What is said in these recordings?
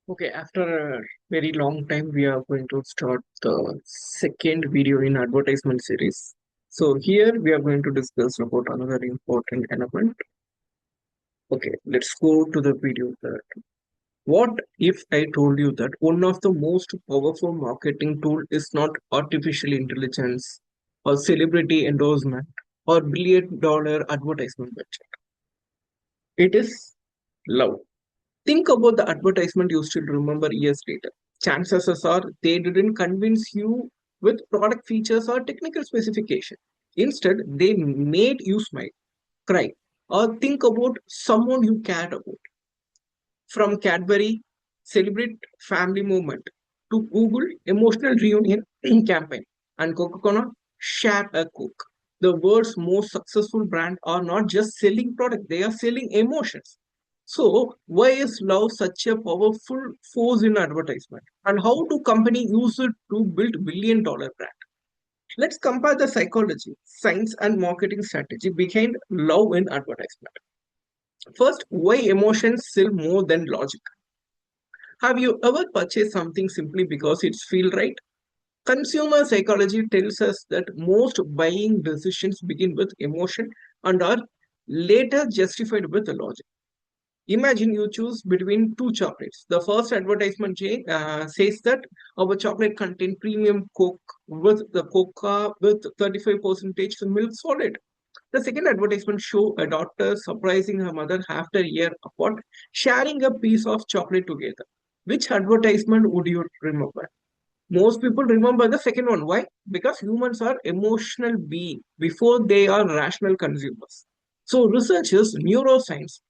Okay, after a very long time, we are going to start the second video in advertisement series. So here we are going to discuss about another important element. Okay, let's go to the video. What if I told you that one of the most powerful marketing tool is not artificial intelligence or celebrity endorsement or billion-dollar advertisement budget? It is love. Think about the advertisement you still remember years later. Chances are they didn't convince you with product features or technical specification. Instead, they made you smile, cry, or think about someone you cared about. From Cadbury, celebrate family moment, to Google emotional reunion campaign, and Coca-Cola, share a Coke. The world's most successful brand are not just selling product; they are selling emotions. So, why is love such a powerful force in advertisement? And how do companies use it to build billion-dollar brand? Let's compare the psychology, science, and marketing strategy behind love in advertisement. First, why emotions sell more than logic? Have you ever purchased something simply because it feels right? Consumer psychology tells us that most buying decisions begin with emotion and are later justified with logic. Imagine you choose between two chocolates. The first advertisement says that our chocolate contains premium Coke with the Coca with 35% milk solid. The second advertisement show a daughter surprising her mother after a year apart, sharing a piece of chocolate together. Which advertisement would you remember? Most people remember the second one. Why? Because humans are emotional beings before they are rational consumers. So researchers, neuroscience,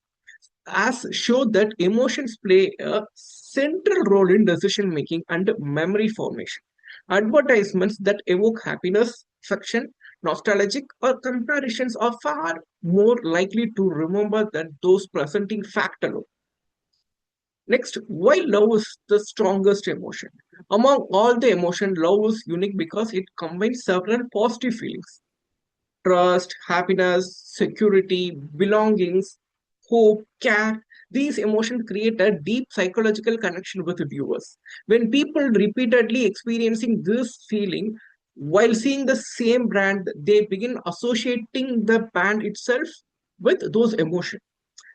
has showed that emotions play a central role in decision making and memory formation. Advertisements that evoke happiness, affection, nostalgic, or comparisons are far more likely to remember than those presenting fact alone. Next, why love is the strongest emotion? Among all the emotion, love is unique because it combines several positive feelings: trust, happiness, security, belongings, hope, care. These emotions create a deep psychological connection with the viewers. When people repeatedly experiencing this feeling while seeing the same brand, they begin associating the brand itself with those emotions.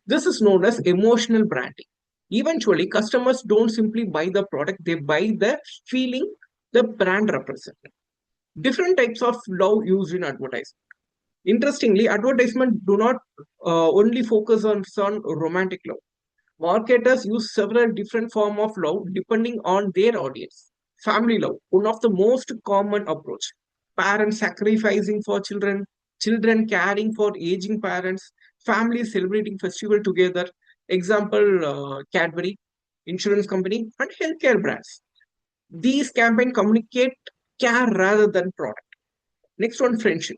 This is known as emotional branding. Eventually, customers don't simply buy the product, they buy the feeling the brand represents. Different types of love used in advertising. Interestingly, advertisements do not only focus on romantic love. Marketers use several different forms of love depending on their audience. Family love, one of the most common approach. Parents sacrificing for children, children caring for aging parents, families celebrating festival together. Example, Cadbury, insurance company, and healthcare brands. These campaigns communicate care rather than product. Next one, friendship.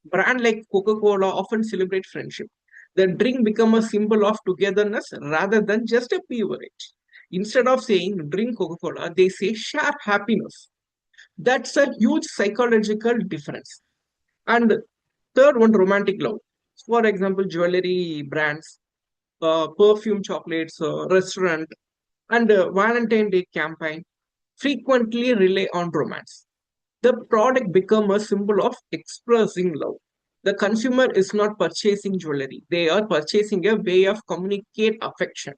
Brand like Coca-Cola often celebrate friendship. The drink become a symbol of togetherness rather than just a beverage. Instead of saying drink Coca-Cola, they say share happiness. That's a huge psychological difference. And third one, romantic love. For example, jewelry brands, perfume chocolates, restaurant, and Valentine Day campaign frequently rely on romance. The product become a symbol of expressing love. The consumer is not purchasing jewelry. They are purchasing a way of communicate affection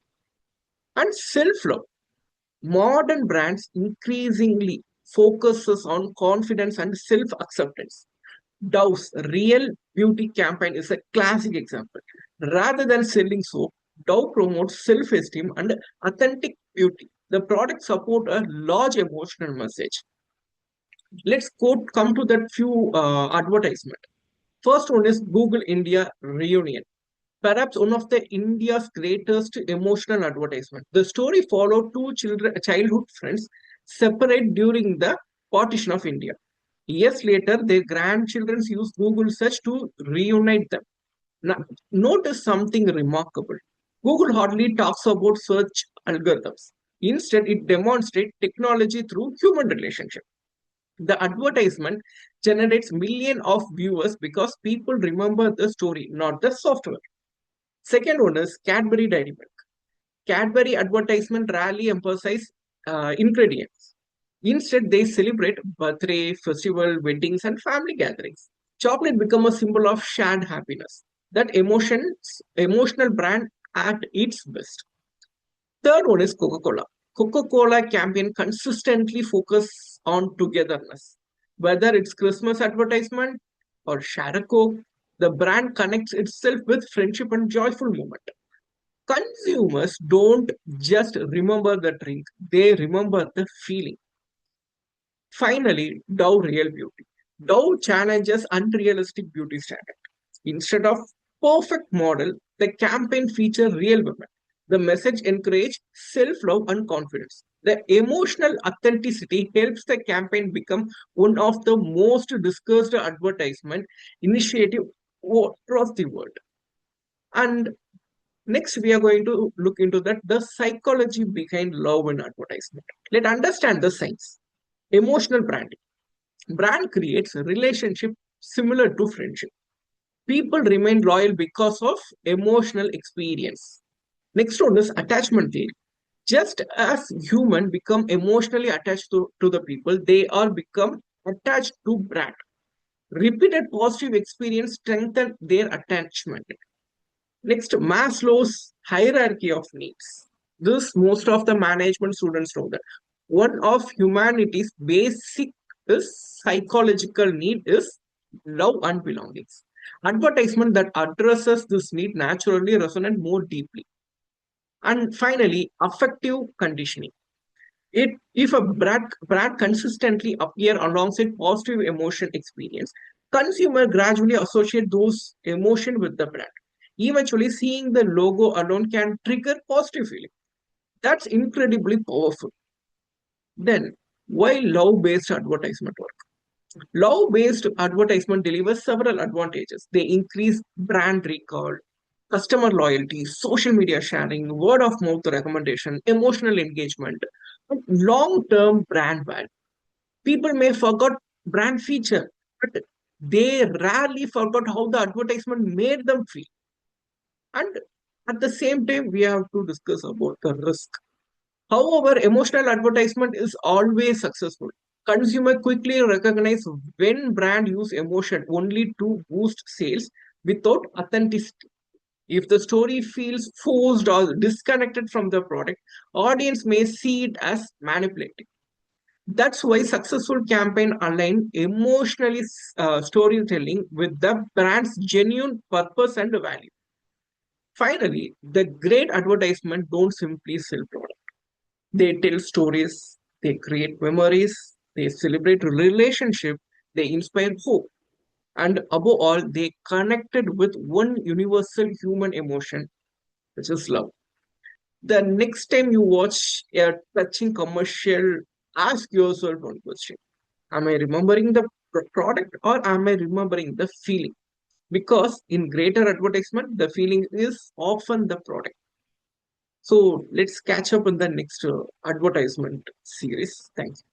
and self-love. Modern brands increasingly focuses on confidence and self-acceptance. Dove's Real Beauty campaign is a classic example. Rather than selling soap, Dove promotes self-esteem and authentic beauty. The product support a large emotional message. Let's come to that few advertisement. First one is Google India Reunion, perhaps one of the India's greatest emotional advertisement. The story followed two childhood friends separate during the partition of India. Years later, their grandchildren used Google search to reunite them. Now, notice something remarkable. Google hardly talks about search algorithms. Instead, it demonstrates technology through human relationship. The advertisement generates millions of viewers because people remember the story, not the software. Second one is Cadbury Dairy Milk. Cadbury advertisement rarely emphasize ingredients. Instead, they celebrate birthday, festival, weddings, and family gatherings. Chocolate become a symbol of shared happiness. That emotional brand at its best. Third one is Coca-Cola. Coca-Cola campaign consistently focus on togetherness. Whether it's Christmas advertisement or share a Coke, the brand connects itself with friendship and joyful moment. Consumers don't just remember the drink, they remember the feeling. Finally, Dove Real Beauty. Dove challenges unrealistic beauty standards. Instead of perfect model, the campaign feature real women. The message encourage self-love and confidence. The emotional authenticity helps the campaign become one of the most discussed advertisement initiative across the world. And next, we are going to look into that the psychology behind love in advertisement. Let's understand the science. Emotional branding. Brand creates a relationship similar to friendship. People remain loyal because of emotional experience. Next one is attachment theory. Just as human become emotionally attached to the people, they are become attached to brand. Repeated positive experience strengthen their attachment. Next, Maslow's hierarchy of needs. This most of the management students know that one of humanity's basic is psychological need is love and belongings. Advertisement that addresses this need naturally resonate more deeply. And finally, affective conditioning. If a brand consistently appear alongside positive emotion experience, consumer gradually associate those emotion with the brand. Eventually, seeing the logo alone can trigger positive feeling. That's incredibly powerful. Then, why love-based advertisement work? Love-based advertisement delivers several advantages. They increase brand recall, customer loyalty, social media sharing, word of mouth recommendation, emotional engagement, and long-term brand value. People may forget brand feature, but they rarely forgot how the advertisement made them feel. And at the same time, we have to discuss about the risk. However, emotional advertisement is always successful. Consumer quickly recognize when brand use emotion only to boost sales without authenticity. If the story feels forced or disconnected from the product, audience may see it as manipulative. That's why successful campaign align emotionally storytelling with the brand's genuine purpose and value. Finally, the great advertisement don't simply sell product. They tell stories, they create memories, they celebrate relationship, they inspire hope, and above all, they connected with one universal human emotion, which is love. The next time you watch a touching commercial, ask yourself one question. Am I remembering the product or am I remembering the feeling? Because in greater advertisement, the feeling is often the product. So let's catch up in the next advertisement series. Thanks.